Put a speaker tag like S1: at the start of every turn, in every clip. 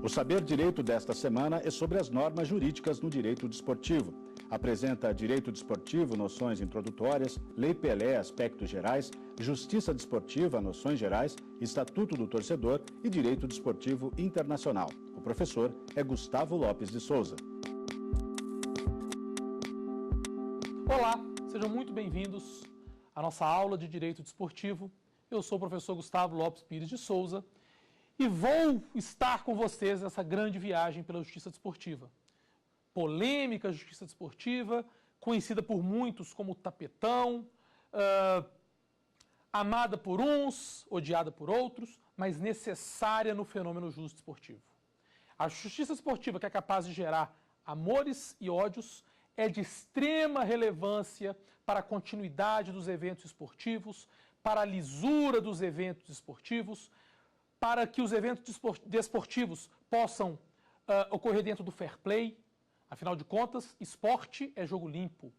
S1: O Saber Direito desta semana é sobre as normas jurídicas no direito desportivo. Apresenta direito desportivo, noções introdutórias, Lei Pelé, aspectos gerais, Justiça desportiva, noções gerais, Estatuto do Torcedor e Direito desportivo internacional. O professor é Gustavo Lopes de Souza.
S2: Olá, sejam muito bem-vindos à nossa aula de Direito Desportivo. Eu sou o professor Gustavo Lopes Pires de Souza e vou estar com vocês nessa grande viagem pela Justiça Desportiva. Polêmica Justiça Desportiva, conhecida por muitos como tapetão, amada por uns, odiada por outros, mas necessária no fenômeno justo desportivo. A Justiça Desportiva, que é capaz de gerar amores e ódios, é de extrema relevância para a continuidade dos eventos esportivos, para a lisura dos eventos esportivos, para que os eventos desportivos possam ocorrer dentro do fair play. Afinal de contas, esporte é jogo limpo.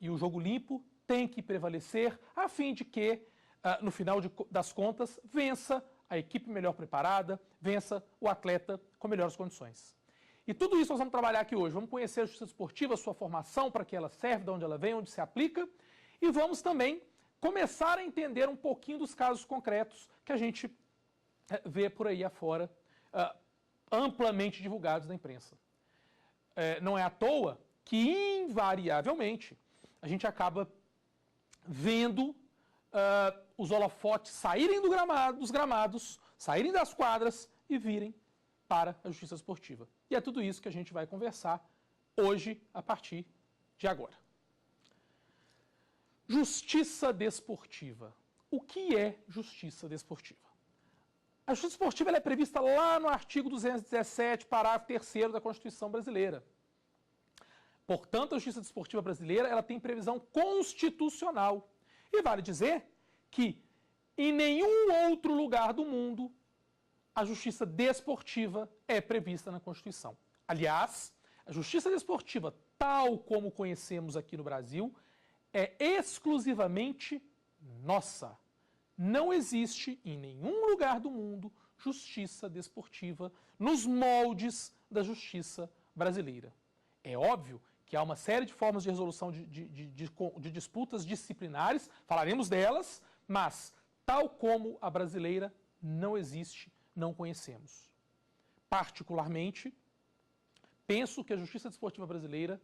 S2: E o jogo limpo tem que prevalecer a fim de que, no final das contas, vença a equipe melhor preparada, vença o atleta com melhores condições. E tudo isso nós vamos trabalhar aqui hoje. Vamos conhecer a Justiça Desportiva, sua formação, para que ela serve, de onde ela vem, onde se aplica. E vamos também começar a entender um pouquinho dos casos concretos que a gente vê por aí afora, amplamente divulgados na imprensa. Não é à toa que, invariavelmente, a gente acaba vendo os holofotes saírem dos gramados, saírem das quadras e virem para a Justiça Desportiva. E é tudo isso que a gente vai conversar hoje, a partir de agora. Justiça Desportiva. O que é Justiça Desportiva? A Justiça Desportiva ela é prevista lá no artigo 217, parágrafo 3º da Constituição Brasileira. Portanto, a Justiça Desportiva Brasileira ela tem previsão constitucional. E vale dizer que em nenhum outro lugar do mundo a Justiça Desportiva é prevista na Constituição. Aliás, a Justiça Desportiva, tal como conhecemos aqui no Brasil, é exclusivamente nossa. Não existe em nenhum lugar do mundo justiça desportiva nos moldes da justiça brasileira. É óbvio que há uma série de formas de resolução de disputas disciplinares, falaremos delas, mas, tal como a brasileira, não existe, não conhecemos. Particularmente, penso que a justiça desportiva brasileira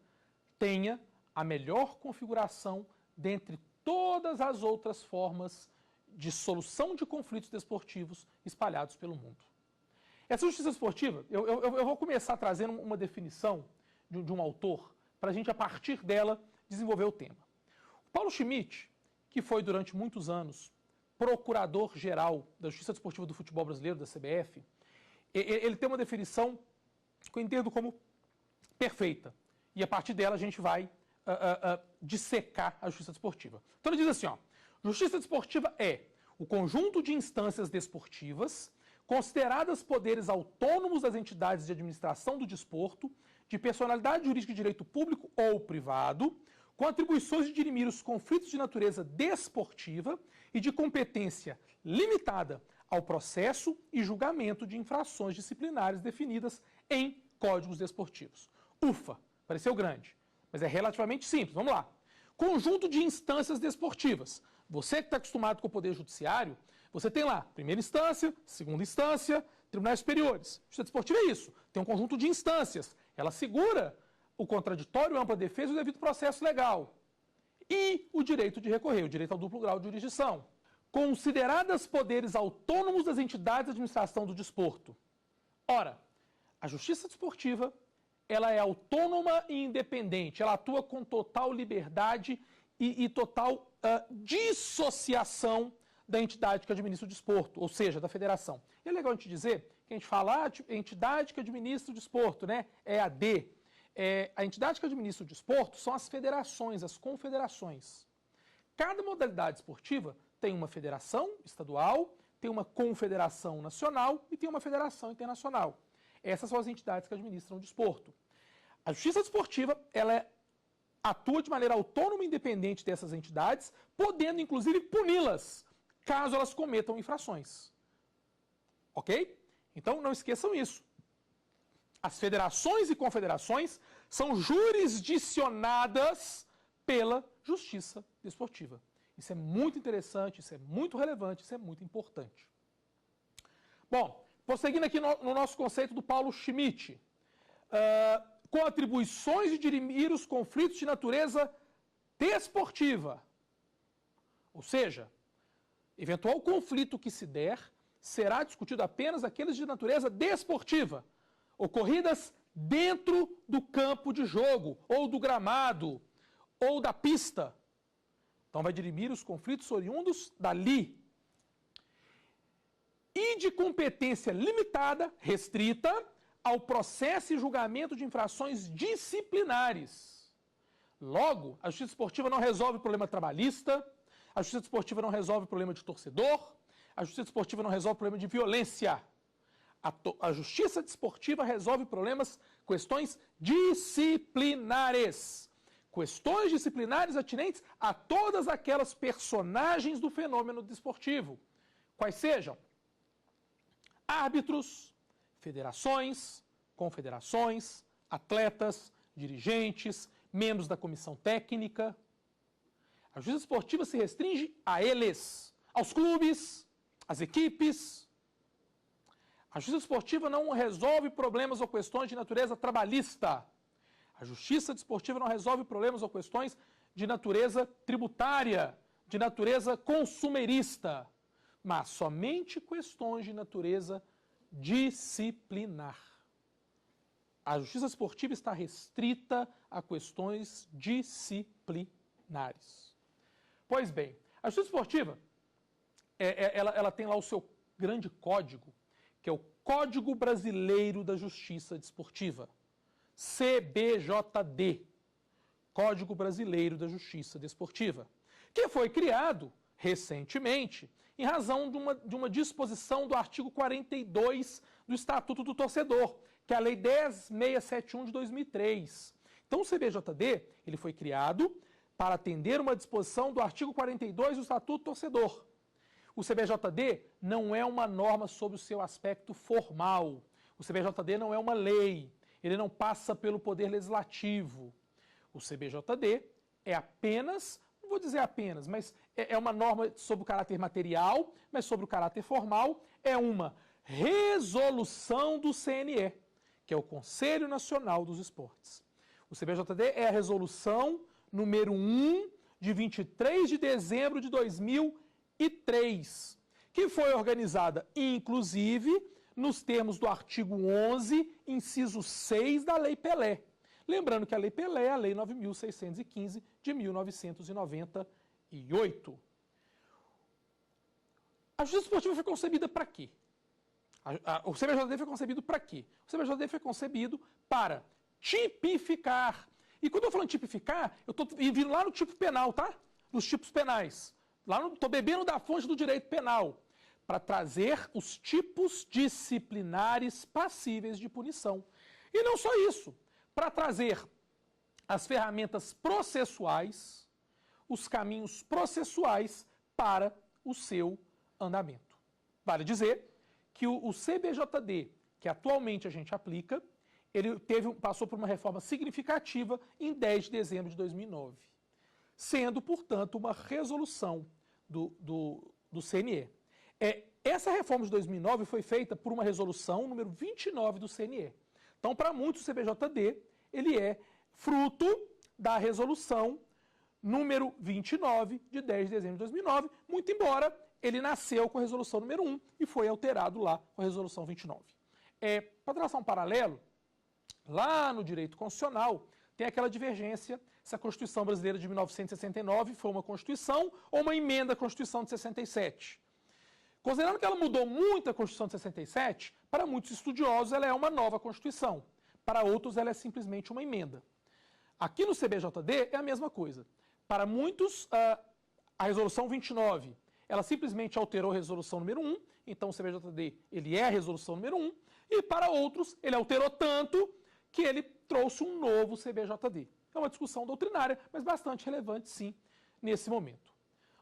S2: tenha a melhor configuração dentre todas as outras formas de solução de conflitos desportivos espalhados pelo mundo. Essa justiça desportiva, eu vou começar trazendo uma definição de um autor, para a gente, a partir dela, desenvolver o tema. O Paulo Schmidt, que foi durante muitos anos procurador-geral da Justiça Desportiva do Futebol Brasileiro, da CBF, ele tem uma definição que eu entendo como perfeita. E a partir dela a gente vai dissecar a justiça desportiva. Então ele diz assim, justiça desportiva é o conjunto de instâncias desportivas consideradas poderes autônomos das entidades de administração do desporto, de personalidade jurídica de direito público ou privado, com atribuições de dirimir os conflitos de natureza desportiva e de competência limitada ao processo e julgamento de infrações disciplinares definidas em códigos desportivos. Ufa, pareceu grande, mas é relativamente simples. Vamos lá. Conjunto de instâncias desportivas. Você que está acostumado com o Poder Judiciário, você tem lá primeira instância, segunda instância, tribunais superiores. Justiça desportiva é isso. Tem um conjunto de instâncias. Ela segura o contraditório, a ampla defesa e o devido processo legal. E o direito de recorrer, o direito ao duplo grau de jurisdição. Consideradas poderes autônomos das entidades de administração do desporto. Ora, a justiça desportiva ela é autônoma e independente, ela atua com total liberdade e total dissociação da entidade que administra o desporto, ou seja, da federação. E é legal a gente dizer que a gente fala entidade que administra o desporto, né? EAD. A entidade que administra o desporto são as federações, as confederações. Cada modalidade esportiva tem uma federação estadual, tem uma confederação nacional e tem uma federação internacional. Essas são as entidades que administram o desporto. A justiça desportiva, ela atua de maneira autônoma e independente dessas entidades, podendo, inclusive, puni-las, caso elas cometam infrações. Ok? Então, não esqueçam isso. As federações e confederações são jurisdicionadas pela Justiça Desportiva. Isso é muito interessante, isso é muito relevante, isso é muito importante. Bom, prosseguindo aqui no nosso conceito do Paulo Schmitt, com atribuições de dirimir os conflitos de natureza desportiva. Ou seja, eventual conflito que se der será discutido apenas aqueles de natureza desportiva, ocorridas dentro do campo de jogo, ou do gramado, ou da pista. Então vai dirimir os conflitos oriundos dali. E de competência limitada, restrita, ao processo e julgamento de infrações disciplinares. Logo, a Justiça Desportiva não resolve o problema trabalhista, a Justiça Desportiva não resolve o problema de torcedor, a Justiça Desportiva não resolve o problema de violência. A Justiça Desportiva resolve problemas, questões disciplinares. Questões disciplinares atinentes a todas aquelas personagens do fenômeno desportivo. Quais sejam? Árbitros, federações, confederações, atletas, dirigentes, membros da comissão técnica. A Justiça Desportiva se restringe a eles, aos clubes, às equipes. A Justiça Desportiva não resolve problemas ou questões de natureza trabalhista. A Justiça Desportiva não resolve problemas ou questões de natureza tributária, de natureza consumerista, mas somente questões de natureza disciplinar. A Justiça Desportiva está restrita a questões disciplinares. Pois bem, a Justiça Desportiva, ela tem lá o seu grande código, que é o Código Brasileiro da Justiça Desportiva, CBJD, Código Brasileiro da Justiça Desportiva, que foi criado recentemente em razão de uma disposição do artigo 42 do Estatuto do Torcedor, que é a Lei 10.671 de 2003. Então o CBJD ele foi criado para atender uma disposição do artigo 42 do Estatuto do Torcedor. O CBJD não é uma norma sobre o seu aspecto formal. O CBJD não é uma lei. Ele não passa pelo Poder Legislativo. O CBJD é apenas, não vou dizer apenas, mas é uma norma sobre o caráter material, mas sobre o caráter formal, é uma resolução do CNE, que é o Conselho Nacional dos Esportes. O CBJD é a resolução número 1 de 23 de dezembro de 2003, que foi organizada, inclusive, nos termos do artigo 11, inciso 6 da Lei Pelé. Lembrando que a Lei Pelé é a Lei 9.615 de 1998. A Justiça Desportiva foi concebida para quê? O CBJD foi concebido para quê? O CBJD foi concebido para tipificar. E quando eu estou falando tipificar, eu estou vindo lá no tipo penal, tá? Nos tipos penais. Estou bebendo da fonte do direito penal. Para trazer os tipos disciplinares passíveis de punição. E não só isso. Para trazer as ferramentas processuais, os caminhos processuais para o seu andamento. Vale dizer que o CBJD, que atualmente a gente aplica, ele passou por uma reforma significativa em 10 de dezembro de 2009, sendo, portanto, uma resolução do CNE. Essa reforma de 2009 foi feita por uma resolução número 29 do CNE. Então, para muitos, o CBJD ele é fruto da resolução número 29 de 10 de dezembro de 2009, muito embora ele nasceu com a resolução número 1 e foi alterado lá com a resolução 29. Para traçar um paralelo, lá no direito constitucional tem aquela divergência se a Constituição Brasileira de 1969 foi uma Constituição ou uma emenda à Constituição de 67. Considerando que ela mudou muito a Constituição de 67, para muitos estudiosos ela é uma nova Constituição, para outros ela é simplesmente uma emenda. Aqui no CBJD é a mesma coisa. Para muitos, a resolução 29, ela simplesmente alterou a resolução número 1, então o CBJD ele é a resolução número 1, e para outros ele alterou tanto que ele trouxe um novo CBJD. É uma discussão doutrinária, mas bastante relevante sim, nesse momento.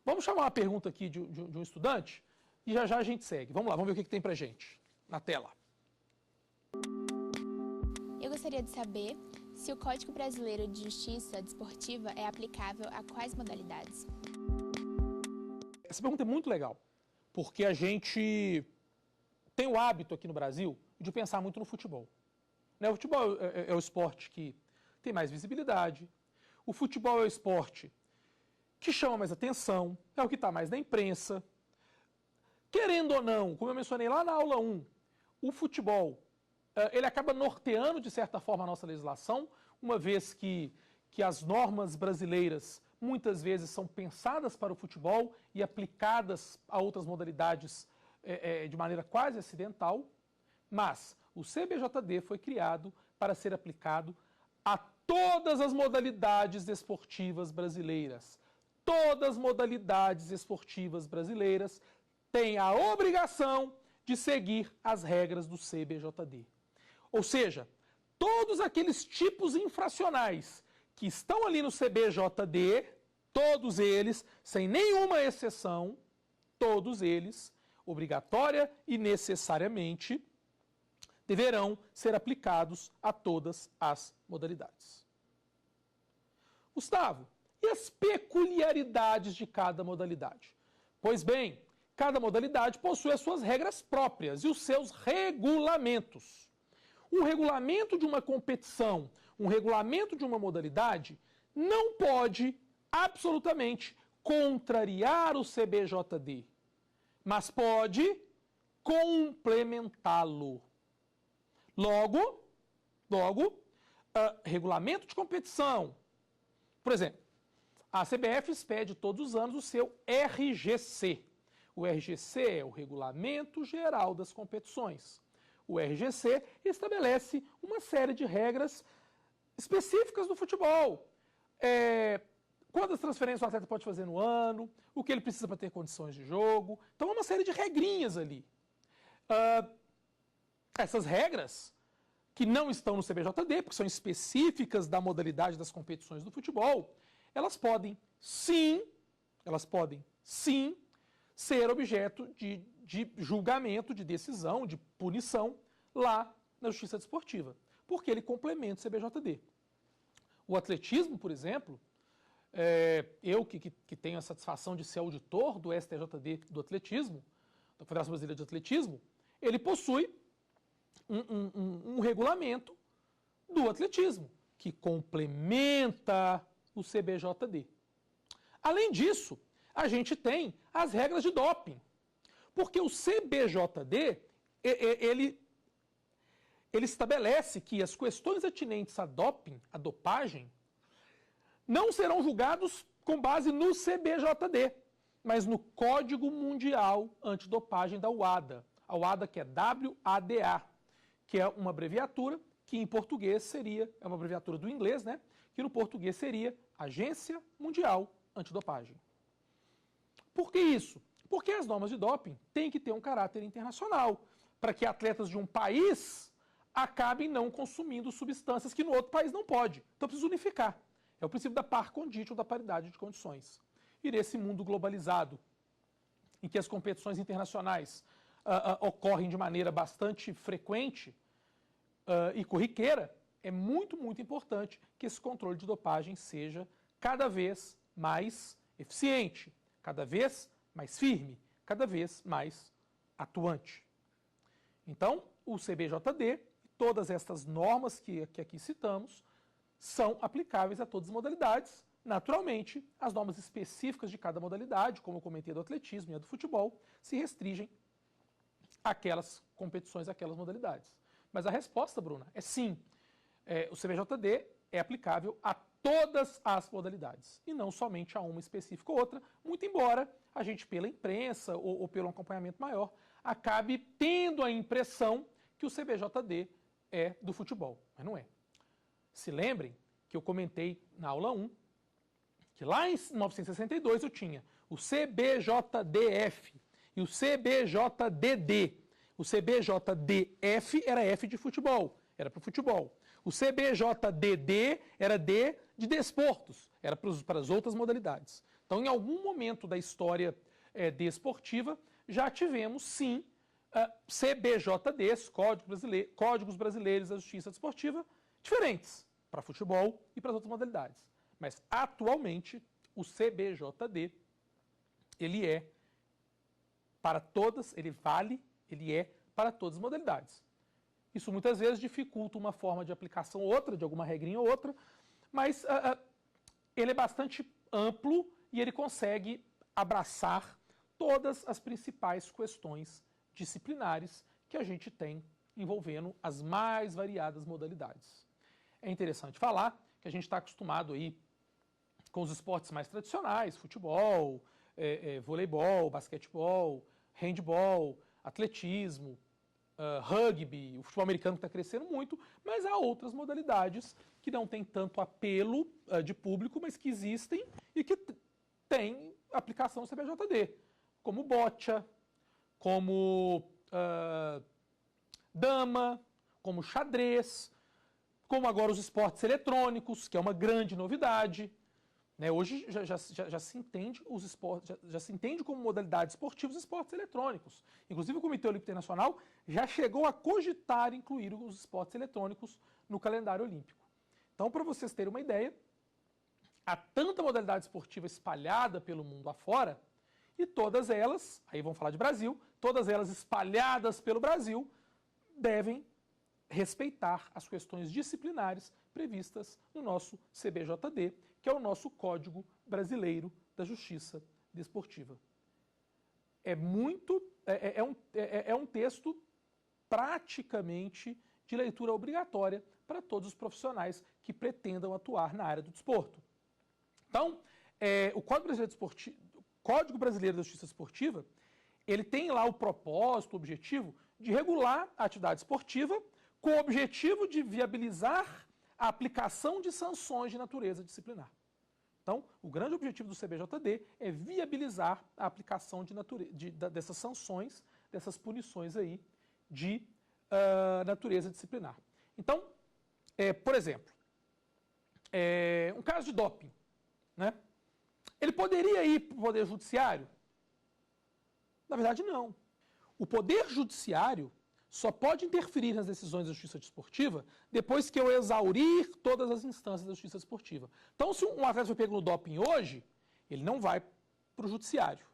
S2: Vamos chamar uma pergunta aqui de um estudante, e já já a gente segue. Vamos lá, vamos ver o que tem pra gente na tela.
S3: gostaria de saber se o Código Brasileiro de Justiça Desportiva é aplicável a quais modalidades?
S2: Essa pergunta é muito legal, porque a gente tem o hábito aqui no Brasil de pensar muito no futebol. O futebol é o esporte que tem mais visibilidade, o futebol é o esporte que chama mais atenção, é o que está mais na imprensa. Querendo ou não, como eu mencionei lá na aula 1, o futebol ele acaba norteando, de certa forma, a nossa legislação, uma vez que as normas brasileiras muitas vezes são pensadas para o futebol e aplicadas a outras modalidades de maneira quase acidental, mas o CBJD foi criado para ser aplicado a todas as modalidades esportivas brasileiras. Todas as modalidades esportivas brasileiras têm a obrigação de seguir as regras do CBJD. Ou seja, todos aqueles tipos infracionais que estão ali no CBJD, todos eles, sem nenhuma exceção, todos eles, obrigatória e necessariamente, deverão ser aplicados a todas as modalidades. Gustavo, e as peculiaridades de cada modalidade? Pois bem, cada modalidade possui as suas regras próprias e os seus regulamentos. Um regulamento de uma competição, um regulamento de uma modalidade, não pode absolutamente contrariar o CBJD, mas pode complementá-lo. Logo, regulamento de competição. Por exemplo, a CBF expede todos os anos o seu RGC. O RGC é o Regulamento Geral das Competições. O RGC estabelece uma série de regras específicas do futebol. Quantas transferências o atleta pode fazer no ano, o que ele precisa para ter condições de jogo. Então, é uma série de regrinhas ali. Essas regras, que não estão no CBJD, porque são específicas da modalidade das competições do futebol, elas podem sim ser objeto de julgamento, de decisão, de punição lá na Justiça Desportiva, porque ele complementa o CBJD. O atletismo, por exemplo, eu que tenho a satisfação de ser auditor do STJD do atletismo, da Federação Brasileira de Atletismo, ele possui um regulamento do atletismo, que complementa o CBJD. Além disso, a gente tem as regras de doping, porque o CBJD, ele estabelece que as questões atinentes a doping, a dopagem, não serão julgados com base no CBJD, mas no Código Mundial Antidopagem da UADA. A UADA, que é WADA, que é uma abreviatura que em português seria, é uma abreviatura do inglês, né? Que no português seria Agência Mundial Antidopagem. Por que isso? Porque as normas de doping têm que ter um caráter internacional, para que atletas de um país acabem não consumindo substâncias que no outro país não pode. Então precisa unificar. É o princípio da par conditio, da paridade de condições. E nesse mundo globalizado, em que as competições internacionais ocorrem de maneira bastante frequente e corriqueira, é muito, muito importante que esse controle de dopagem seja cada vez mais eficiente, cada vez mais firme, cada vez mais atuante. Então, o CBJD e todas essas normas que aqui citamos são aplicáveis a todas as modalidades. Naturalmente, as normas específicas de cada modalidade, como eu comentei do atletismo e a do futebol, se restringem àquelas competições, àquelas modalidades. Mas a resposta, Bruna, é sim. O CBJD é aplicável a todas as modalidades, e não somente a uma específica ou outra, muito embora a gente, pela imprensa ou pelo acompanhamento maior, acabe tendo a impressão que o CBJD é do futebol, mas não é. Se lembrem que eu comentei na aula 1, que lá em 1962 eu tinha o CBJDF e o CBJDD. O CBJDF era F de futebol, era para o futebol. O CBJDD era D de desportos, era para as outras modalidades. Então, em algum momento da história desportiva, já tivemos, sim, CBJDs, Códigos Brasileiros da Justiça Desportiva, diferentes para futebol e para as outras modalidades. Mas, atualmente, o CBJD, ele é para todas, ele é para todas as modalidades. Isso muitas vezes dificulta uma forma de aplicação ou outra, de alguma regrinha ou outra, mas ele é bastante amplo e ele consegue abraçar todas as principais questões disciplinares que a gente tem envolvendo as mais variadas modalidades. É interessante falar que a gente está acostumado aí com os esportes mais tradicionais, futebol, voleibol, basquetebol, handball, atletismo, rugby, o futebol americano está crescendo muito, mas há outras modalidades que não têm tanto apelo de público, mas que existem e que têm aplicação no CBJD, como boccia, como dama, como xadrez, como agora os esportes eletrônicos, que é uma grande novidade. Né? Hoje já se entende os esportes, já se entende como modalidade esportiva os esportes eletrônicos. Inclusive o Comitê Olímpico Internacional já chegou a cogitar incluir os esportes eletrônicos no calendário olímpico. Então, para vocês terem uma ideia, há tanta modalidade esportiva espalhada pelo mundo afora, e todas elas, aí vamos falar de Brasil, todas elas espalhadas pelo Brasil, devem respeitar as questões disciplinares previstas no nosso CBJD, que é o nosso Código Brasileiro da Justiça Desportiva. É um texto praticamente de leitura obrigatória para todos os profissionais que pretendam atuar na área do desporto. Então, o Código Brasileiro da Justiça Desportiva, ele tem lá o propósito, o objetivo de regular a atividade esportiva com o objetivo de viabilizar a aplicação de sanções de natureza disciplinar. Então, o grande objetivo do CBJD é viabilizar a aplicação dessas sanções, dessas punições aí de natureza disciplinar. Então, por exemplo, um caso de doping, né? Ele poderia ir para o Poder Judiciário? Na verdade, não. O Poder Judiciário só pode interferir nas decisões da Justiça Desportiva depois que eu exaurir todas as instâncias da Justiça Desportiva. Então, se um atleta foi pego no doping hoje, ele não vai para o Judiciário.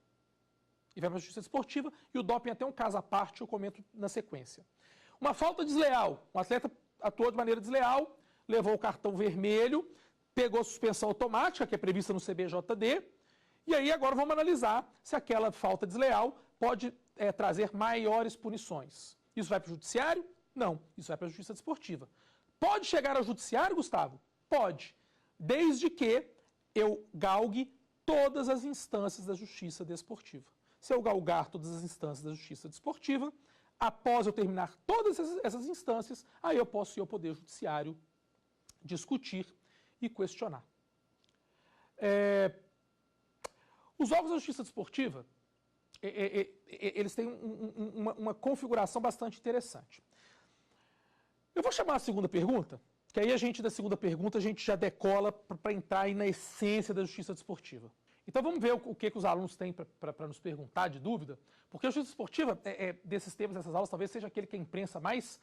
S2: Ele vai para a Justiça Desportiva e o doping é até um caso à parte, eu comento na sequência. Uma falta desleal. Um atleta atuou de maneira desleal, levou o cartão vermelho, pegou a suspensão automática, que é prevista no CBJD, e aí agora vamos analisar se aquela falta desleal pode trazer maiores punições. Isso vai para o Judiciário? Não, isso vai para a Justiça Desportiva. Pode chegar ao Judiciário, Gustavo? Pode, desde que eu galgue todas as instâncias da Justiça Desportiva. Se eu galgar todas as instâncias da Justiça Desportiva, após eu terminar todas essas instâncias, aí eu posso ir ao Poder Judiciário discutir e questionar. Os órgãos da Justiça Desportiva, eles têm uma configuração bastante interessante. Eu vou chamar a segunda pergunta, que aí da segunda pergunta a gente já decola para entrar aí na essência da Justiça Desportiva. Então vamos ver o que os alunos têm para nos perguntar de dúvida, porque a Justiça Desportiva, desses temas, dessas aulas, talvez seja aquele que a imprensa mais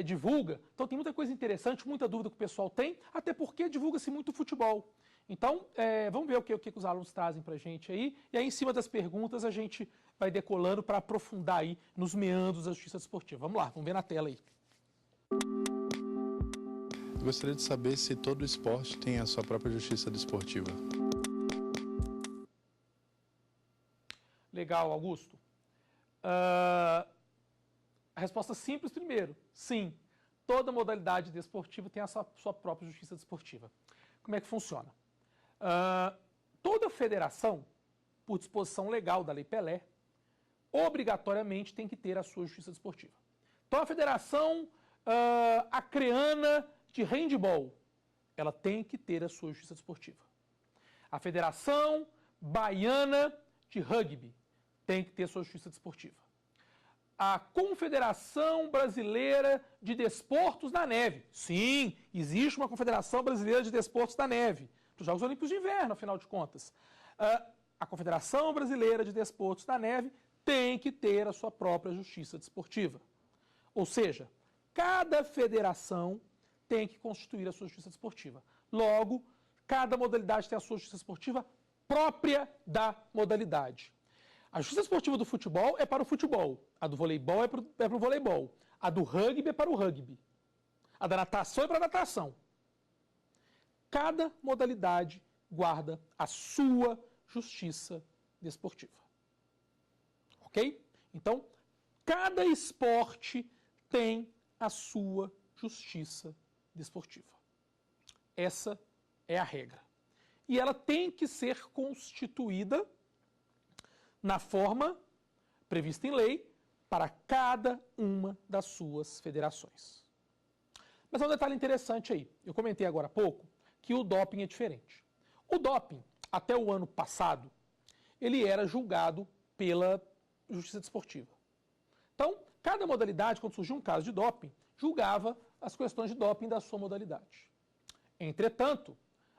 S2: divulga. Então tem muita coisa interessante, muita dúvida que o pessoal tem, até porque divulga-se muito futebol. Então, vamos ver o que os alunos trazem para a gente aí, e aí em cima das perguntas a gente vai decolando para aprofundar aí nos meandros da Justiça Desportiva. Vamos lá, vamos ver na tela aí.
S4: Eu gostaria de saber se todo esporte tem a sua própria Justiça Desportiva.
S2: Legal, Augusto. A resposta simples primeiro, sim. Toda modalidade desportiva tem a sua própria Justiça Desportiva. Como é que funciona? Toda federação, por disposição legal da Lei Pelé, obrigatoriamente tem que ter a sua Justiça Desportiva. Então a Federação Acreana de Handball, ela tem que ter a sua Justiça Desportiva. A Federação Baiana de Rugby tem que ter a sua Justiça Desportiva. A Confederação Brasileira de Desportos da Neve. Sim, existe uma Confederação Brasileira de Desportos da Neve, para os Jogos Olímpicos de Inverno, afinal de contas. A Confederação Brasileira de Desportos da Neve tem que ter a sua própria Justiça Desportiva. Ou seja, cada federação tem que constituir a sua justiça desportiva. Logo, cada modalidade tem a sua justiça esportiva própria da modalidade. A justiça esportiva do futebol é para o futebol, a do voleibol é para o voleibol, a do rugby é para o rugby, a da natação é para a natação. Cada modalidade guarda a sua justiça desportiva. Ok? Então, cada esporte tem a sua justiça desportiva. Essa é a regra. E ela tem que ser constituída na forma prevista em lei para cada uma das suas federações. Mas há um detalhe interessante aí. Eu comentei agora há pouco que o doping é diferente. O doping, até o ano passado, ele era julgado pela justiça desportiva. Então, cada modalidade, quando surgiu um caso de doping, julgava as questões de doping da sua modalidade. Entretanto,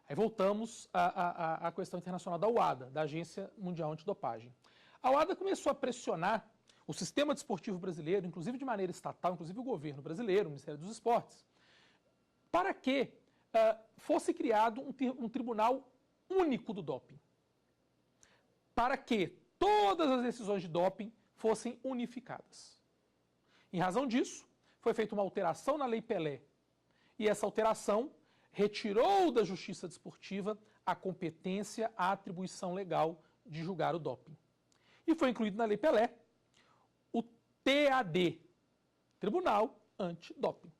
S2: aí voltamos à questão internacional da UADA, da Agência Mundial Antidopagem. A UADA começou a pressionar o sistema desportivo brasileiro, inclusive de maneira estatal, inclusive o governo brasileiro, o Ministério dos Esportes, para que fosse criado um tribunal único do doping. Para que todas as decisões de doping fossem unificadas. Em razão disso, foi feita uma alteração na Lei Pelé. E essa alteração retirou da justiça desportiva a competência, a atribuição legal de julgar o doping. E foi incluído na Lei Pelé o TAD, Tribunal Antidoping.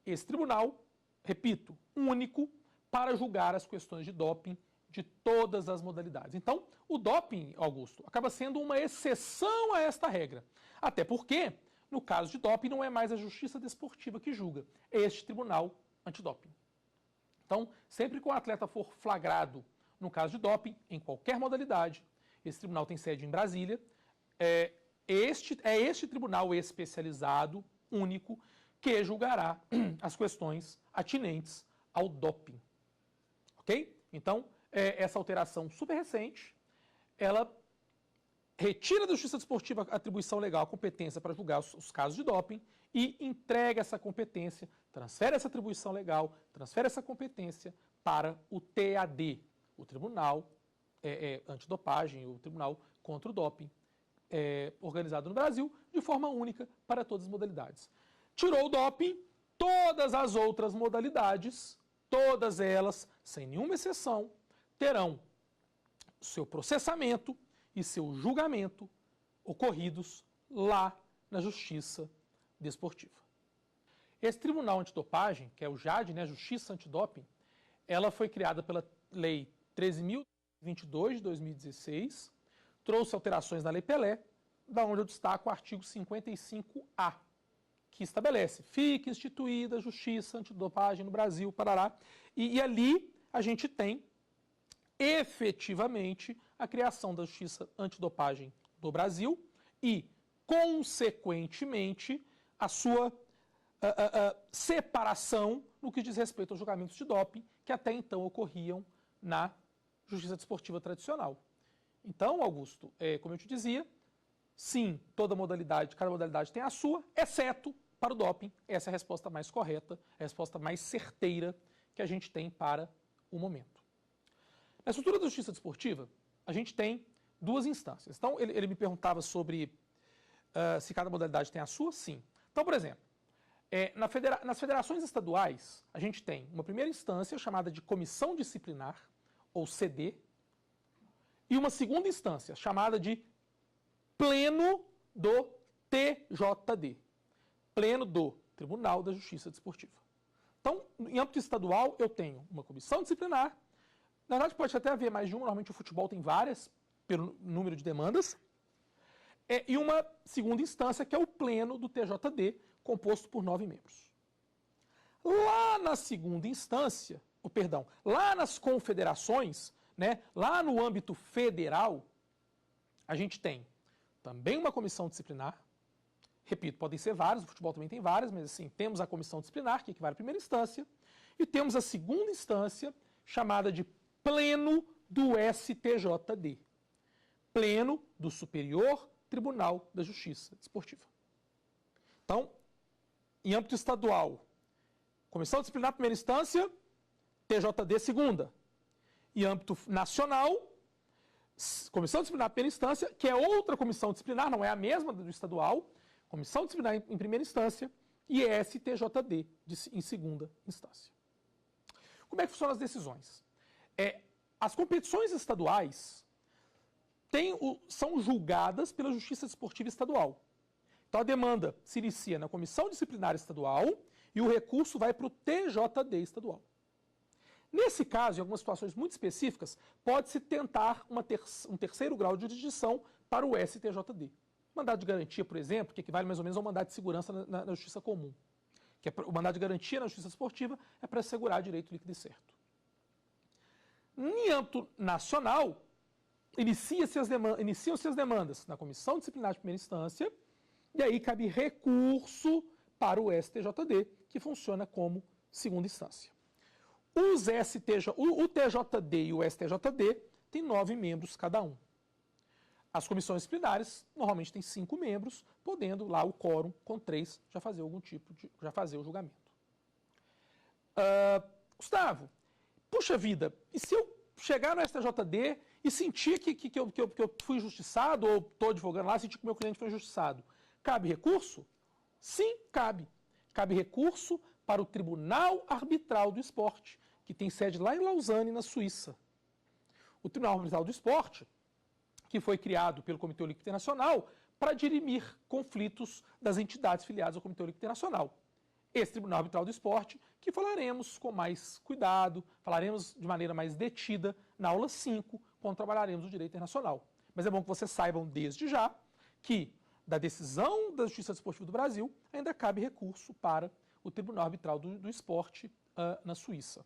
S2: Esse tribunal, repito, único para julgar as questões de doping de todas as modalidades. Então, o doping, Augusto, acaba sendo uma exceção a esta regra. Até porque, no caso de doping, não é mais a justiça desportiva que julga, é este tribunal antidoping. Então, sempre que o atleta for flagrado no caso de doping, em qualquer modalidade, esse tribunal tem sede em Brasília, é este tribunal especializado, único, que julgará as questões atinentes ao doping. Ok? Então, essa alteração super recente, ela retira da justiça desportiva a atribuição legal, a competência para julgar os casos de doping e entrega essa competência, transfere essa atribuição legal, transfere essa competência para o TAD, o Tribunal Antidopagem, o Tribunal contra o Doping, organizado no Brasil, de forma única para todas as modalidades. Tirou o doping, todas as outras modalidades, todas elas, sem nenhuma exceção, terão seu processamento e seu julgamento ocorridos lá na Justiça Desportiva. Esse Tribunal Antidopagem, que é o JAD, né, Justiça Antidoping, ela foi criada pela Lei 13.022 de 2016, trouxe alterações na Lei Pelé, da onde eu destaco o artigo 55A, que estabelece, fique instituída a Justiça Antidopagem no Brasil, parará, e ali a gente tem efetivamente a criação da Justiça Antidopagem do Brasil e, consequentemente, a sua separação no que diz respeito aos julgamentos de doping que até então ocorriam na Justiça Desportiva tradicional. Então, Augusto, como eu te dizia, sim, toda modalidade, cada modalidade tem a sua, exceto para o doping. Essa é a resposta mais correta, a resposta mais certeira que a gente tem para o momento. Na estrutura da justiça desportiva, a gente tem duas instâncias. Então, ele me perguntava sobre se cada modalidade tem a sua, sim. Então, por exemplo, nas federações estaduais, a gente tem uma primeira instância chamada de Comissão Disciplinar, ou CD, e uma segunda instância chamada de Pleno do TJD, Pleno do Tribunal da Justiça Desportiva. Então, em âmbito estadual, eu tenho uma comissão disciplinar. Na verdade, pode até haver mais de uma, normalmente o futebol tem várias, pelo número de demandas. E uma segunda instância, que é o Pleno do TJD, composto por 9 membros. Lá na segunda instância, lá nas confederações, né, lá no âmbito federal, a gente tem também uma comissão disciplinar. Repito, podem ser várias, o futebol também tem várias, mas assim, temos a comissão disciplinar, que equivale à primeira instância, e temos a segunda instância, chamada de Pleno do STJD, Pleno do Superior Tribunal da Justiça Desportiva. Então, em âmbito estadual, Comissão Disciplinar Primeira Instância, TJD Segunda. Em âmbito nacional, Comissão Disciplinar Primeira Instância, que é outra comissão disciplinar, não é a mesma do estadual, Comissão Disciplinar em Primeira Instância e STJD em segunda instância. Como é que funcionam as decisões? As competições estaduais são julgadas pela Justiça Desportiva Estadual. Então a demanda se inicia na Comissão Disciplinar Estadual e o recurso vai para o TJD Estadual. Nesse caso, em algumas situações muito específicas, pode-se tentar um terceiro grau de jurisdição para o STJD. Mandado de garantia, por exemplo, que equivale mais ou menos ao mandado de segurança na Justiça Comum. O mandado de garantia na Justiça Esportiva é para assegurar direito líquido e certo. Em âmbito nacional, iniciam-se as demandas na Comissão Disciplinar de Primeira Instância e aí cabe recurso para o STJD, que funciona como segunda instância. O TJD e o STJD têm 9 membros cada um. As comissões disciplinares normalmente têm 5 membros, podendo lá o quórum com 3 já fazer o julgamento. Gustavo, puxa vida, e se eu chegar no STJD e sentir que eu fui injustiçado, ou estou advogando lá, sentir que o meu cliente foi injustiçado, cabe recurso? Sim, cabe. Cabe recurso para o Tribunal Arbitral do Esporte, que tem sede lá em Lausanne, na Suíça. O Tribunal Arbitral do Esporte, que foi criado pelo Comitê Olímpico Internacional para dirimir conflitos das entidades filiadas ao Comitê Olímpico Internacional. Esse Tribunal Arbitral do Esporte, que falaremos com mais cuidado, falaremos de maneira mais detida na aula 5, quando trabalharemos o direito internacional. Mas é bom que vocês saibam desde já que da decisão da Justiça Desportiva do Brasil ainda cabe recurso para o Tribunal Arbitral do Esporte na Suíça.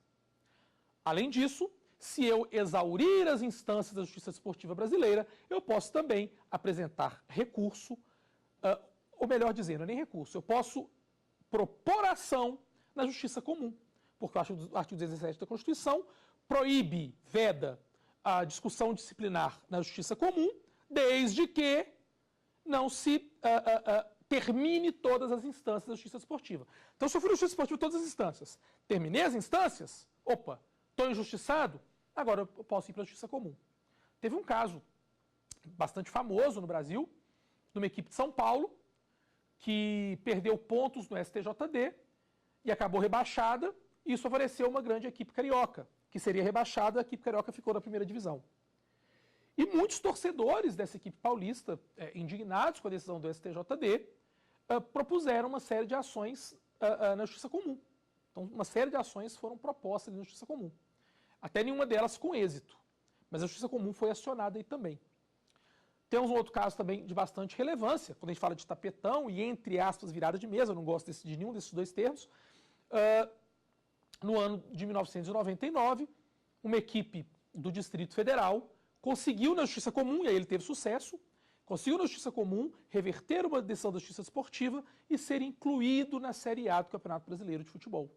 S2: Além disso, se eu exaurir as instâncias da Justiça Desportiva brasileira, eu posso também apresentar recurso, ou melhor dizendo, nem recurso, eu posso propor ação na Justiça Comum, porque o artigo 17 da Constituição proíbe, veda a discussão disciplinar na Justiça Comum, desde que não se termine todas as instâncias da Justiça Desportiva. Então, se eu fui na Justiça Desportiva todas as instâncias, terminei as instâncias, opa, estou injustiçado, agora eu posso ir para a Justiça Comum. Teve um caso bastante famoso no Brasil, de uma equipe de São Paulo, que perdeu pontos no STJD e acabou rebaixada, e isso favoreceu uma grande equipe carioca, que seria rebaixada, a equipe carioca ficou na primeira divisão. E muitos torcedores dessa equipe paulista, indignados com a decisão do STJD, propuseram uma série de ações na Justiça Comum. Então, uma série de ações foram propostas na Justiça Comum. Até nenhuma delas com êxito. Mas a Justiça Comum foi acionada aí também. Temos um outro caso também de bastante relevância, quando a gente fala de tapetão e, entre aspas, virada de mesa, eu não gosto de nenhum desses dois termos. No ano de 1999, uma equipe do Distrito Federal conseguiu na Justiça Comum, e aí ele teve sucesso, conseguiu na Justiça Comum reverter uma decisão da Justiça Desportiva e ser incluído na Série A do Campeonato Brasileiro de Futebol.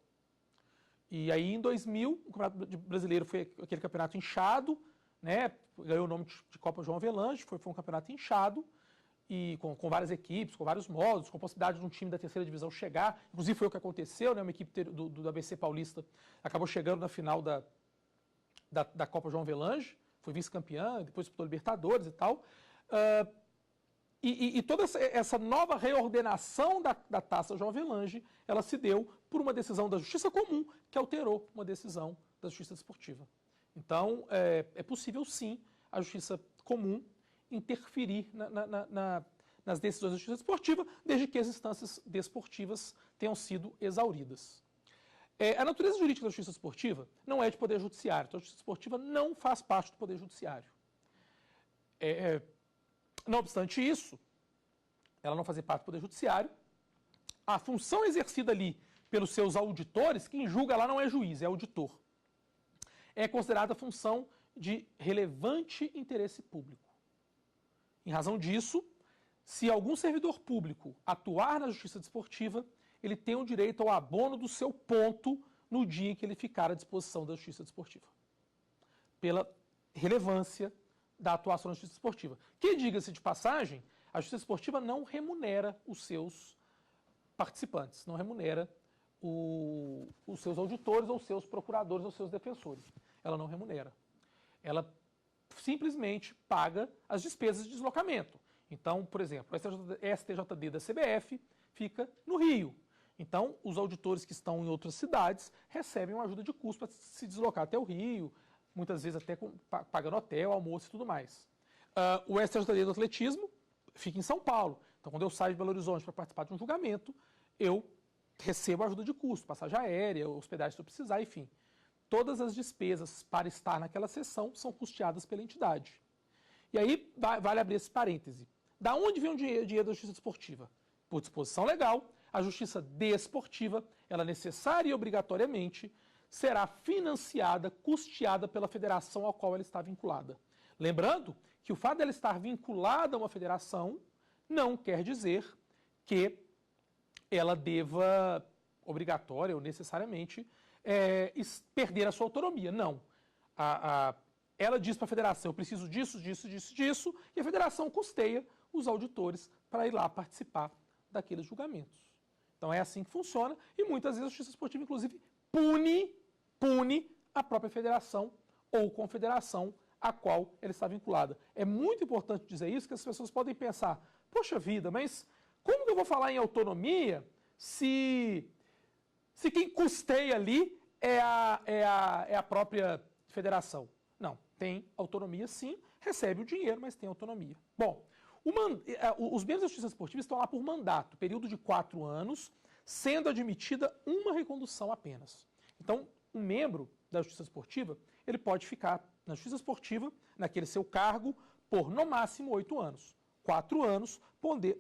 S2: E aí, em 2000, o Campeonato Brasileiro foi aquele campeonato inchado, né, ganhou o nome de Copa João Avelange, foi um campeonato inchado, e com várias equipes, com vários modos, com a possibilidade de um time da terceira divisão chegar, inclusive foi o que aconteceu, né, uma equipe do ABC Paulista acabou chegando na final da Copa João Avelange, foi vice-campeã, depois disputou Libertadores e tal. E toda essa nova reordenação da Taça João Avelange, ela se deu por uma decisão da Justiça Comum, que alterou uma decisão da Justiça Desportiva. Então, é possível sim a Justiça Comum interferir nas decisões da Justiça Desportiva, desde que as instâncias desportivas tenham sido exauridas. A natureza jurídica da Justiça Desportiva não é de poder judiciário, então a Justiça Desportiva não faz parte do poder judiciário. Não obstante isso, ela não fazer parte do poder judiciário, a função exercida ali pelos seus auditores, quem julga lá não é juiz, é auditor, é considerada função de relevante interesse público. Em razão disso, se algum servidor público atuar na Justiça Desportiva, ele tem o direito ao abono do seu ponto no dia em que ele ficar à disposição da Justiça Desportiva, pela relevância da atuação da Justiça Desportiva. Que, diga-se de passagem, a Justiça Desportiva não remunera os seus participantes, não remunera os seus auditores, ou seus procuradores, ou seus defensores. Ela não remunera. Ela simplesmente paga as despesas de deslocamento. Então, por exemplo, o STJD da CBF fica no Rio. Então, os auditores que estão em outras cidades recebem uma ajuda de custo para se deslocar até o Rio, muitas vezes até pagando hotel, almoço e tudo mais. O STJD do atletismo fica em São Paulo. Então, quando eu saio de Belo Horizonte para participar de um julgamento, eu recebo ajuda de custo, passagem aérea, hospedagem se eu precisar, enfim. Todas as despesas para estar naquela sessão são custeadas pela entidade. E aí, vale abrir esse parêntese. Da onde vem o dinheiro da justiça desportiva? Por disposição legal, a justiça desportiva, ela necessária e obrigatoriamente será financiada, custeada pela federação ao qual ela está vinculada. Lembrando que o fato dela estar vinculada a uma federação não quer dizer que ela deva, obrigatória ou necessariamente, perder a sua autonomia. Não. Ela diz para a federação, eu preciso disso, disso, disso, disso, e a federação custeia os auditores para ir lá participar daqueles julgamentos. Então é assim que funciona, e muitas vezes a justiça esportiva, inclusive, pune a própria federação ou confederação a qual ela está vinculada. É muito importante dizer isso, que as pessoas podem pensar, poxa vida, mas como que eu vou falar em autonomia se quem custeia ali é a própria federação? Não, tem autonomia sim, recebe o dinheiro, mas tem autonomia. Bom, os membros da justiça esportiva estão lá por mandato, período de 4 anos, sendo admitida uma recondução apenas. Então, um membro da justiça esportiva, ele pode ficar na justiça esportiva, naquele seu cargo, por no máximo 8 anos. 4 anos,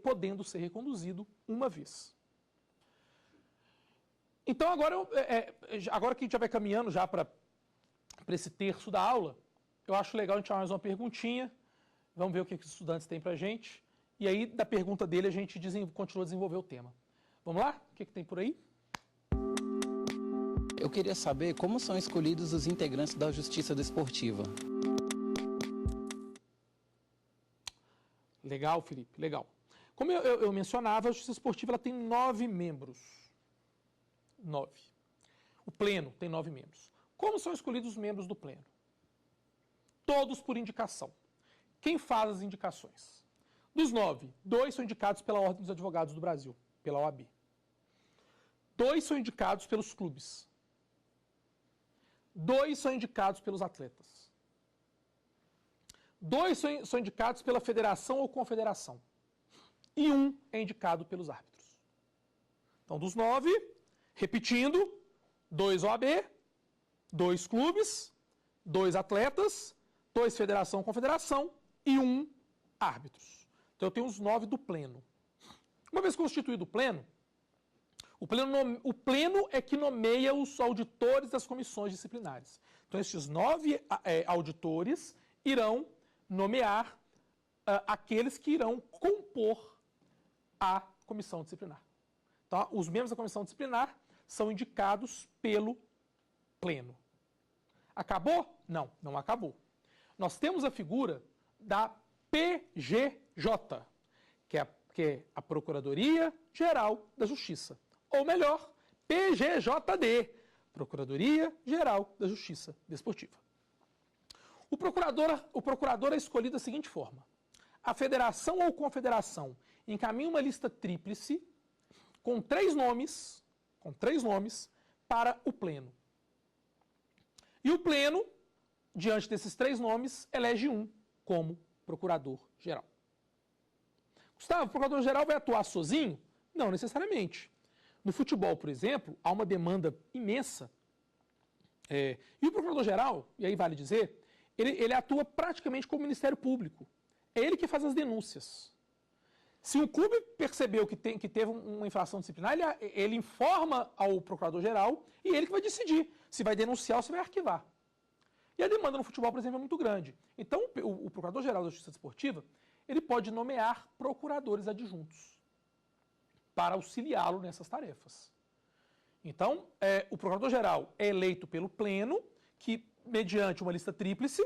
S2: podendo ser reconduzido uma vez. Então, agora que a gente já vai caminhando já para esse terço da aula, eu acho legal a gente chamar mais uma perguntinha. Vamos ver o que os estudantes têm para a gente. E aí, da pergunta dele, a gente continua a desenvolver o tema. Vamos lá? O que tem por aí?
S5: Eu queria saber como são escolhidos os integrantes da Justiça Desportiva.
S2: Legal, Felipe, legal. Como eu mencionava, a Justiça Esportiva ela tem 9 membros. 9. O Pleno tem 9 membros. Como são escolhidos os membros do Pleno? Todos por indicação. Quem faz as indicações? Dos 9, 2 são indicados pela Ordem dos Advogados do Brasil, pela OAB. 2 são indicados pelos clubes. 2 são indicados pelos atletas. 2 são indicados pela federação ou confederação. E 1 é indicado pelos árbitros. Então, dos 9, repetindo, 2 OAB, 2 clubes, 2 atletas, 2 federação ou confederação e 1 árbitros. Então, eu tenho os 9 do Pleno. Uma vez constituído o Pleno, o pleno é que nomeia os auditores das comissões disciplinares. Então, esses 9 auditores irão nomear aqueles que irão compor a comissão disciplinar. Então, os membros da comissão disciplinar são indicados pelo Pleno. Acabou? Não, não acabou. Nós temos a figura da PGJ, que é a Procuradoria Geral da Justiça. Ou melhor, PGJD, Procuradoria Geral da Justiça Desportiva. O procurador é escolhido da seguinte forma. A federação ou confederação encaminha uma lista tríplice com 3 nomes para o Pleno. E o Pleno, diante desses 3 nomes, elege 1 como procurador-geral. Gustavo, o procurador-geral vai atuar sozinho? Não necessariamente. No futebol, por exemplo, há uma demanda imensa. E o procurador-geral, e aí vale dizer, ele atua praticamente como Ministério Público. É ele que faz as denúncias. Se um clube percebeu que teve uma infração disciplinar, ele informa ao procurador-geral e ele que vai decidir se vai denunciar ou se vai arquivar. E a demanda no futebol, por exemplo, é muito grande. Então, o procurador-geral da Justiça Desportiva, ele pode nomear procuradores adjuntos para auxiliá-lo nessas tarefas. Então, o procurador-geral é eleito pelo Pleno, que mediante uma lista tríplice,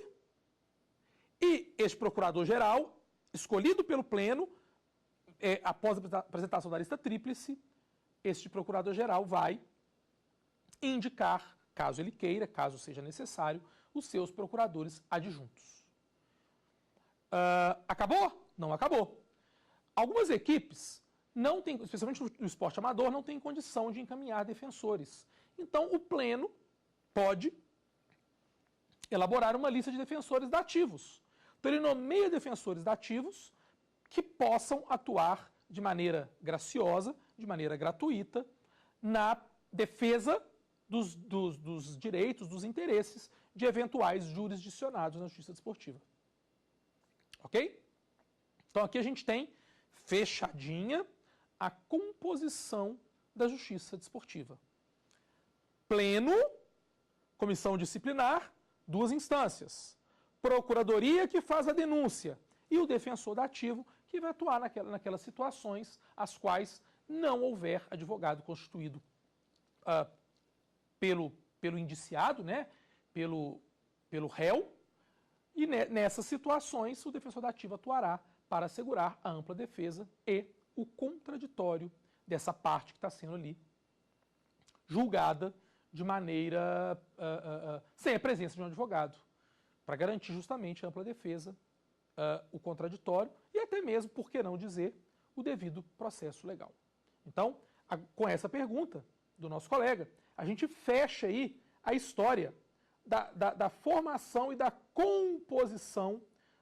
S2: e esse procurador-geral, escolhido pelo Pleno, após a apresentação da lista tríplice, este procurador-geral vai indicar, caso ele queira, caso seja necessário, os seus procuradores adjuntos. Acabou? Não acabou. Algumas equipes não têm, especialmente no esporte amador, não têm condição de encaminhar defensores. Então, o Pleno pode elaborar uma lista de defensores dativos. Então, ele nomeia defensores dativos que possam atuar de maneira graciosa, de maneira gratuita, na defesa dos direitos, dos interesses de eventuais jurisdicionados na justiça desportiva. Ok? Então, aqui a gente tem fechadinha a composição da justiça desportiva. Pleno, comissão disciplinar, 2 instâncias. Procuradoria, que faz a denúncia, e o defensor dativo, que vai atuar naquelas situações as quais não houver advogado constituído pelo indiciado, né, pelo réu, e nessas situações o defensor dativo atuará para assegurar a ampla defesa e o contraditório dessa parte que está sendo ali julgada de maneira sem a presença de um advogado, para garantir justamente a ampla defesa, o contraditório e até mesmo, por que não dizer, o devido processo legal. Então, com essa pergunta do nosso colega, a gente fecha aí a história da formação e da composição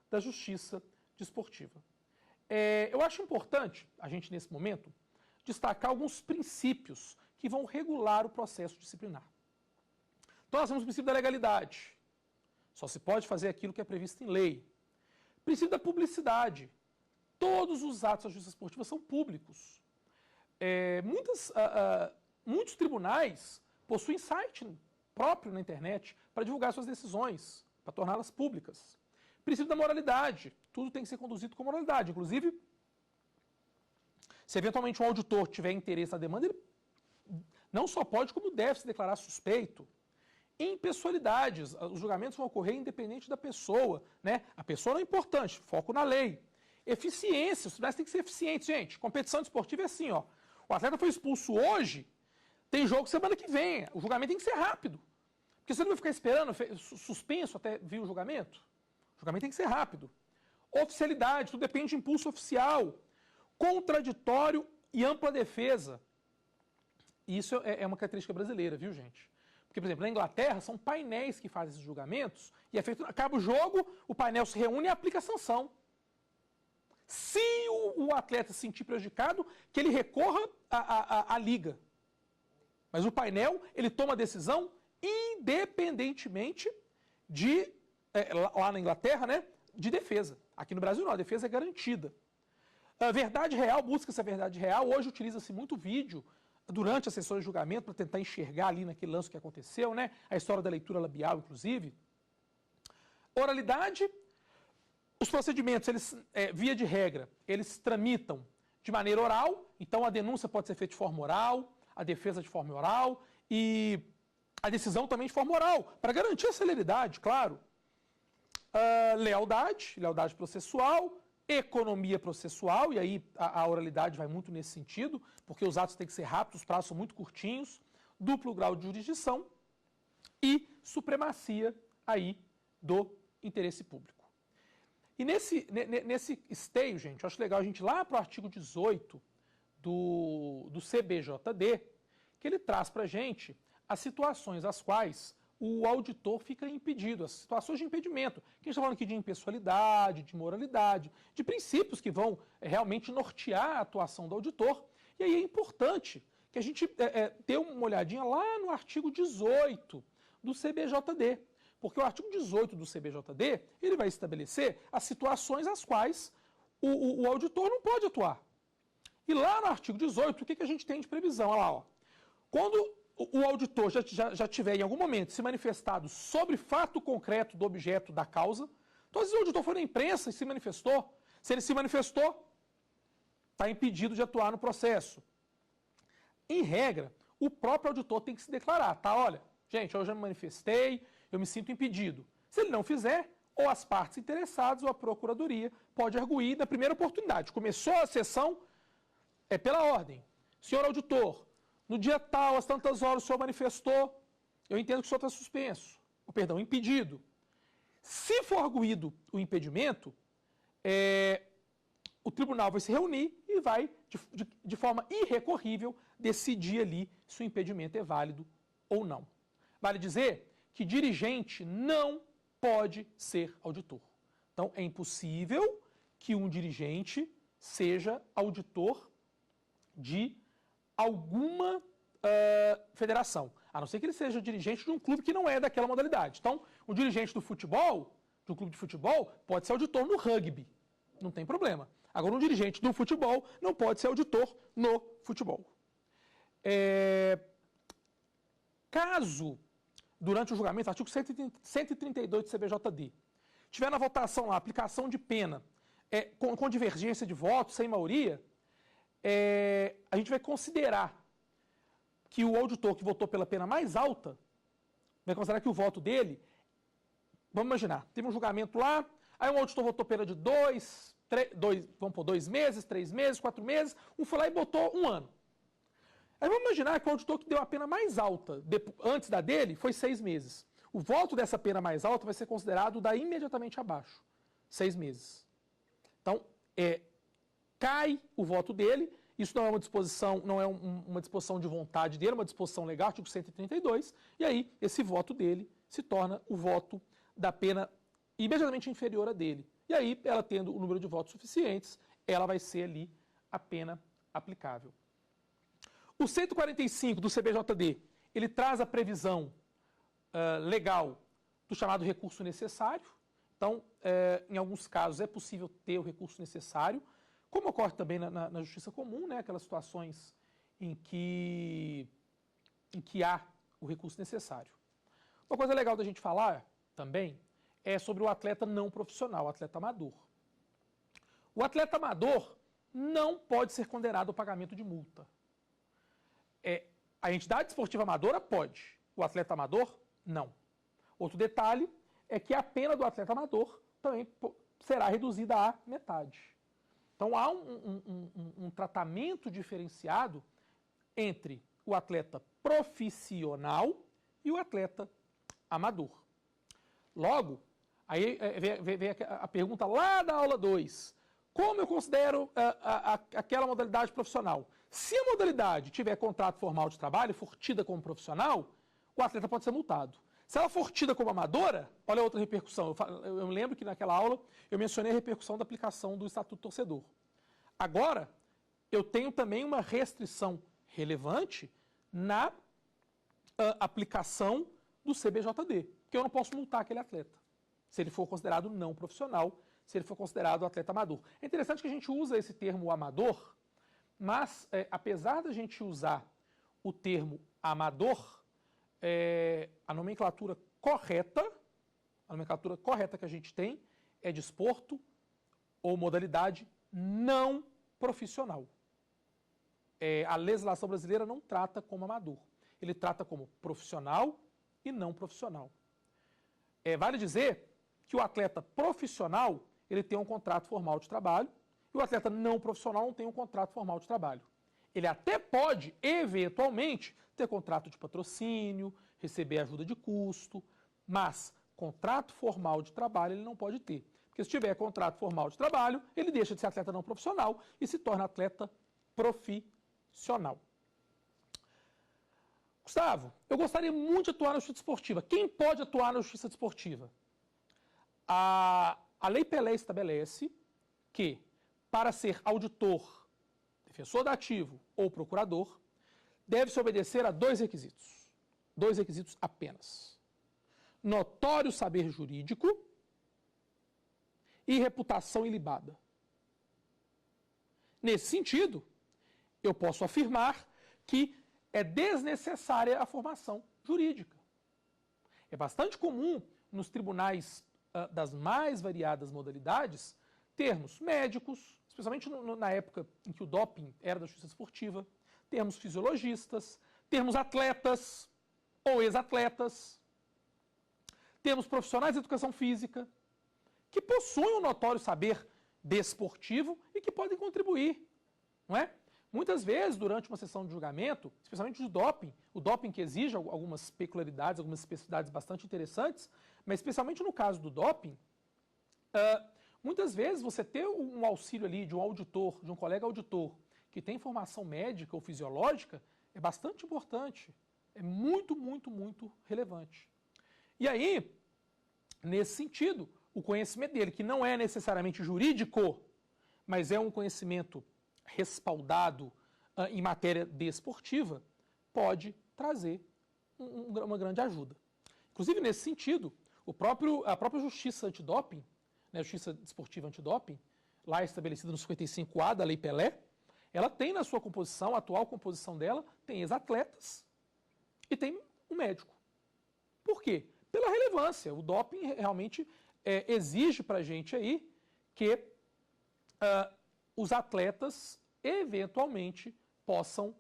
S2: da justiça desportiva. Eu acho importante, a gente nesse momento, destacar alguns princípios que vão regular o processo disciplinar. Então, nós temos o princípio da legalidade. Só se pode fazer aquilo que é previsto em lei. Princípio da publicidade. Todos os atos da justiça esportiva são públicos. Muitos tribunais possuem site próprio na internet para divulgar suas decisões, para torná-las públicas. Princípio da moralidade. Tudo tem que ser conduzido com moralidade. Inclusive, se eventualmente um auditor tiver interesse na demanda, ele não só pode, como deve se declarar suspeito. Impessoalidades. Os julgamentos vão ocorrer independente da pessoa, né? A pessoa não é importante, foco na lei. Eficiência. Os tribunais têm que ser eficientes, gente. Competição desportiva é assim, ó. O atleta foi expulso hoje, tem jogo semana que vem. O julgamento tem que ser rápido. Porque você não vai ficar esperando, suspenso até vir o julgamento. O julgamento tem que ser rápido. Oficialidade, tudo depende de impulso oficial. Contraditório e ampla defesa. Isso é uma característica brasileira, viu, gente? Porque, por exemplo, na Inglaterra, são painéis que fazem esses julgamentos, e acaba o jogo, o painel se reúne e aplica a sanção. Se o atleta se sentir prejudicado, que ele recorra à liga. Mas o painel, ele toma a decisão independentemente de, lá na Inglaterra, né, de defesa. Aqui no Brasil não, a defesa é garantida. A verdade real, busca-se a verdade real. Hoje utiliza-se muito vídeo durante as sessões de julgamento para tentar enxergar ali naquele lance que aconteceu, né? A história da leitura labial, inclusive. Oralidade. Os procedimentos, eles, via de regra, eles tramitam de maneira oral. Então, a denúncia pode ser feita de forma oral, a defesa de forma oral e a decisão também de forma oral, para garantir a celeridade, claro. Lealdade processual, economia processual, e aí a oralidade vai muito nesse sentido, porque os atos têm que ser rápidos, os prazos são muito curtinhos, duplo grau de jurisdição e supremacia aí do interesse público. E nesse esteio, gente, eu acho legal a gente ir lá para o artigo 18 do CBJD, que ele traz para a gente as situações às quais o auditor fica impedido, as situações de impedimento. Que a gente está falando aqui de impessoalidade, de moralidade, de princípios que vão realmente nortear a atuação do auditor. E aí é importante que a gente dê uma olhadinha lá no artigo 18 do CBJD. Porque o artigo 18 do CBJD, ele vai estabelecer as situações às quais o auditor não pode atuar. E lá no artigo 18, o que a gente tem de previsão? Olha lá, ó. Quando o auditor já tiver em algum momento se manifestado sobre fato concreto do objeto da causa, então, às vezes o auditor foi na imprensa e se manifestou. Se ele se manifestou, está impedido de atuar no processo. Em regra, o próprio auditor tem que se declarar, tá? Olha, gente, eu já me manifestei, eu me sinto impedido. Se ele não fizer, ou as partes interessadas ou a procuradoria pode arguir na primeira oportunidade. Começou a sessão, pela ordem. Senhor auditor, no dia tal, às tantas horas, o senhor manifestou, eu entendo que o senhor está suspenso, impedido. Se for arguído o impedimento, o tribunal vai se reunir e vai, de forma irrecorrível, decidir ali se o impedimento é válido ou não. Vale dizer que dirigente não pode ser auditor. Então, é impossível que um dirigente seja auditor de alguma federação, a não ser que ele seja dirigente de um clube que não é daquela modalidade. Então, um dirigente do futebol, de um clube de futebol, pode ser auditor no rugby, não tem problema. Agora, um dirigente do futebol não pode ser auditor no futebol. Caso, durante o julgamento, artigo 132 do CBJD, tiver na votação lá, aplicação de pena, com divergência de votos, sem maioria, a gente vai considerar que o auditor que votou pela pena mais alta, vai considerar que o voto dele, vamos imaginar, teve um julgamento lá, aí um auditor votou pena de 2 meses, 3 meses, 4 meses, um foi lá e botou 1 ano. Aí vamos imaginar que o auditor que deu a pena mais alta, antes da dele, foi 6 meses. O voto dessa pena mais alta vai ser considerado da imediatamente abaixo, 6 meses. Então, cai o voto dele. Isso não é uma disposição, uma disposição de vontade dele, é uma disposição legal, artigo 132, e aí esse voto dele se torna o voto da pena imediatamente inferior a dele. E aí, ela tendo o número de votos suficientes, ela vai ser ali a pena aplicável. O 145 do CBJD, ele traz a previsão legal do chamado recurso necessário. Então, em alguns casos é possível ter o recurso necessário, como ocorre também na justiça comum, né, aquelas situações em que há o recurso necessário. Uma coisa legal da gente falar também é sobre o atleta não profissional, o atleta amador. O atleta amador não pode ser condenado ao pagamento de multa. A entidade esportiva amadora pode, o atleta amador não. Outro detalhe é que a pena do atleta amador também será reduzida à metade. Então, há um tratamento diferenciado entre o atleta profissional e o atleta amador. Logo, aí vem a pergunta lá da aula 2. Como eu considero aquela modalidade profissional? Se a modalidade tiver contrato formal de trabalho, for tida como profissional, o atleta pode ser multado. Se ela for tida como amadora, olha a outra repercussão. Eu lembro que naquela aula eu mencionei a repercussão da aplicação do Estatuto do Torcedor. Agora, eu tenho também uma restrição relevante na aplicação do CBJD, porque eu não posso multar aquele atleta, se ele for considerado não profissional, se ele for considerado atleta amador. É interessante que a gente usa esse termo amador, mas apesar da gente usar o termo amador, a nomenclatura correta que a gente tem é desporto ou modalidade não profissional. A legislação brasileira não trata como amador, ele trata como profissional e não profissional. Vale dizer que o atleta profissional ele tem um contrato formal de trabalho e o atleta não profissional não tem um contrato formal de trabalho. Ele até pode, eventualmente, ter contrato de patrocínio, receber ajuda de custo, mas contrato formal de trabalho ele não pode ter. Porque se tiver contrato formal de trabalho, ele deixa de ser atleta não profissional e se torna atleta profissional. Gustavo, eu gostaria muito de atuar na justiça desportiva. Quem pode atuar na justiça desportiva? A Lei Pelé estabelece que, para ser auditor, defensor dativo ou procurador, deve-se obedecer a 2 requisitos. 2 requisitos apenas. Notório saber jurídico e reputação ilibada. Nesse sentido, eu posso afirmar que é desnecessária a formação jurídica. É bastante comum nos tribunais das mais variadas modalidades termos médicos, especialmente na época em que o doping era da justiça esportiva, termos fisiologistas, termos atletas ou ex-atletas, termos profissionais de educação física, que possuem um notório saber desportivo e que podem contribuir, não é? Muitas vezes, durante uma sessão de julgamento, especialmente de doping, o doping que exige algumas peculiaridades, algumas especificidades bastante interessantes, mas especialmente no caso do doping, muitas vezes você ter um auxílio ali de um auditor, de um colega auditor, que tem formação médica ou fisiológica, é bastante importante, é muito, muito, muito relevante. E aí, nesse sentido, o conhecimento dele, que não é necessariamente jurídico, mas é um conhecimento respaldado em matéria desportiva, pode trazer uma grande ajuda. Inclusive, nesse sentido, a própria justiça antidoping, né, a justiça desportiva antidoping, lá estabelecida no 55A da Lei Pelé, ela tem na sua composição, a atual composição dela, tem ex-atletas e tem um médico. Por quê? Pela relevância. O doping realmente exige para a gente aí que os atletas eventualmente possam,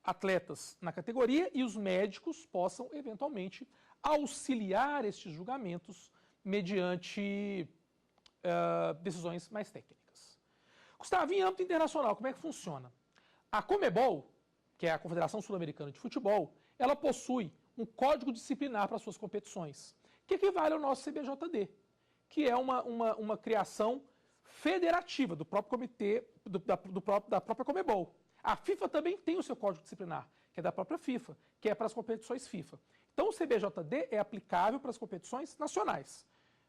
S2: atletas na categoria e os médicos possam eventualmente auxiliar estes julgamentos mediante decisões mais técnicas. Gustavo, em âmbito internacional, como é que funciona? A Conmebol, que é a Confederação Sul-Americana de Futebol, ela possui um código disciplinar para suas competições, que equivale ao nosso CBJD, que é uma criação federativa do próprio comitê, da própria Conmebol. A FIFA também tem o seu código disciplinar, que é da própria FIFA, que é para as competições FIFA. Então o CBJD é aplicável para as competições nacionais.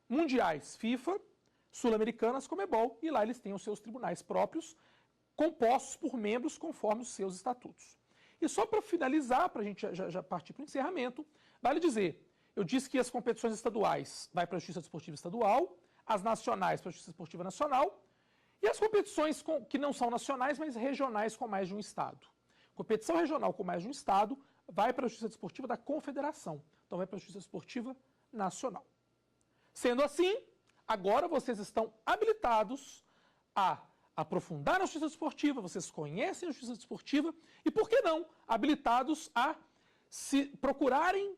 S2: Mundiais, FIFA, sul-americanas, Conmebol, e lá eles têm os seus tribunais próprios, compostos por membros conforme os seus estatutos. E só para finalizar, para a gente já partir para o encerramento, vale dizer, eu disse que as competições estaduais vai para a Justiça Desportiva Estadual, as nacionais para a Justiça Desportiva Nacional, e as competições que não são nacionais, mas regionais com mais de um estado. Competição regional com mais de um estado vai para a Justiça Desportiva da Confederação, então vai para a Justiça Desportiva Nacional. Sendo assim, agora vocês estão habilitados a aprofundar na justiça desportiva, vocês conhecem a justiça desportiva e, por que não, habilitados a se procurarem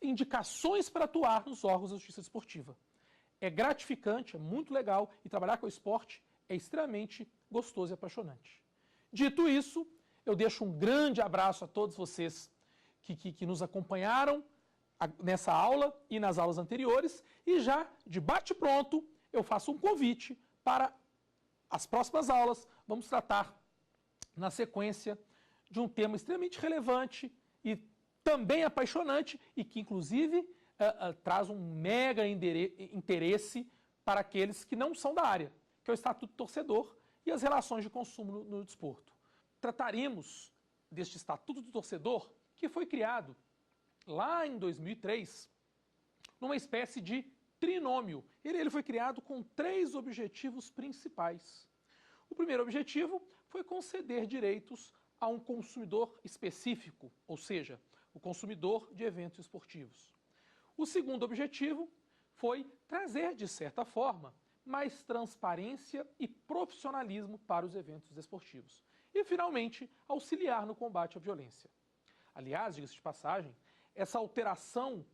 S2: indicações para atuar nos órgãos da justiça desportiva. É gratificante, é muito legal e trabalhar com o esporte é extremamente gostoso e apaixonante. Dito isso, eu deixo um grande abraço a todos vocês que nos acompanharam nessa aula e nas aulas anteriores, e já, de bate-pronto, eu faço um convite para as próximas aulas. Vamos tratar, na sequência, de um tema extremamente relevante e também apaixonante, e que, inclusive, traz um mega interesse para aqueles que não são da área, que é o Estatuto do Torcedor e as relações de consumo no desporto. Trataremos deste Estatuto do Torcedor, que foi criado lá em 2003, numa espécie de trinômio. Ele foi criado com 3 objetivos principais. O primeiro objetivo foi conceder direitos a um consumidor específico, ou seja, o consumidor de eventos esportivos. O segundo objetivo foi trazer, de certa forma, mais transparência e profissionalismo para os eventos desportivos. E, finalmente, auxiliar no combate à violência. Aliás, diga-se de passagem, essa alteração,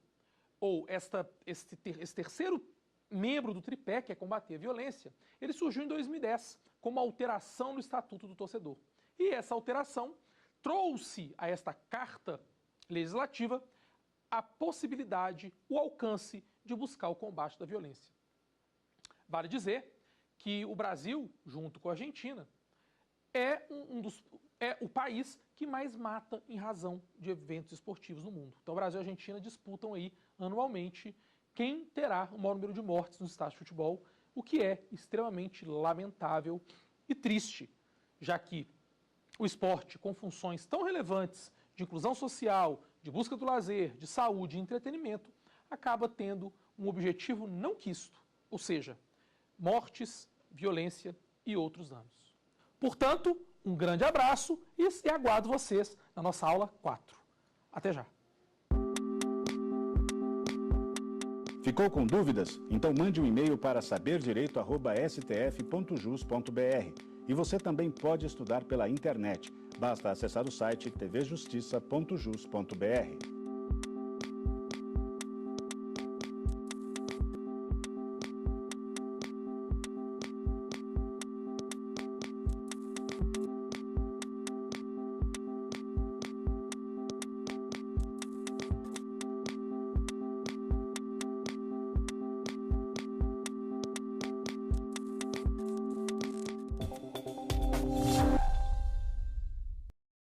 S2: ou esse terceiro membro do tripé, que é combater a violência, ele surgiu em 2010 como alteração no Estatuto do Torcedor. E essa alteração trouxe a esta carta legislativa a possibilidade, o alcance de buscar o combate da violência. Vale dizer que o Brasil, junto com a Argentina, é o país que mais mata em razão de eventos esportivos no mundo. Então, o Brasil e a Argentina disputam aí anualmente quem terá o maior número de mortes nos estádios de futebol, o que é extremamente lamentável e triste, já que o esporte, com funções tão relevantes de inclusão social, de busca do lazer, de saúde e entretenimento, acaba tendo um objetivo não quisto, ou seja, mortes, violência e outros danos. Portanto, um grande abraço e aguardo vocês na nossa aula 4. Até já!
S1: Ficou com dúvidas? Então mande um e-mail para saberdireito@stf.jus.br. E você também pode estudar pela internet. Basta acessar o site tvjustiça.jus.br.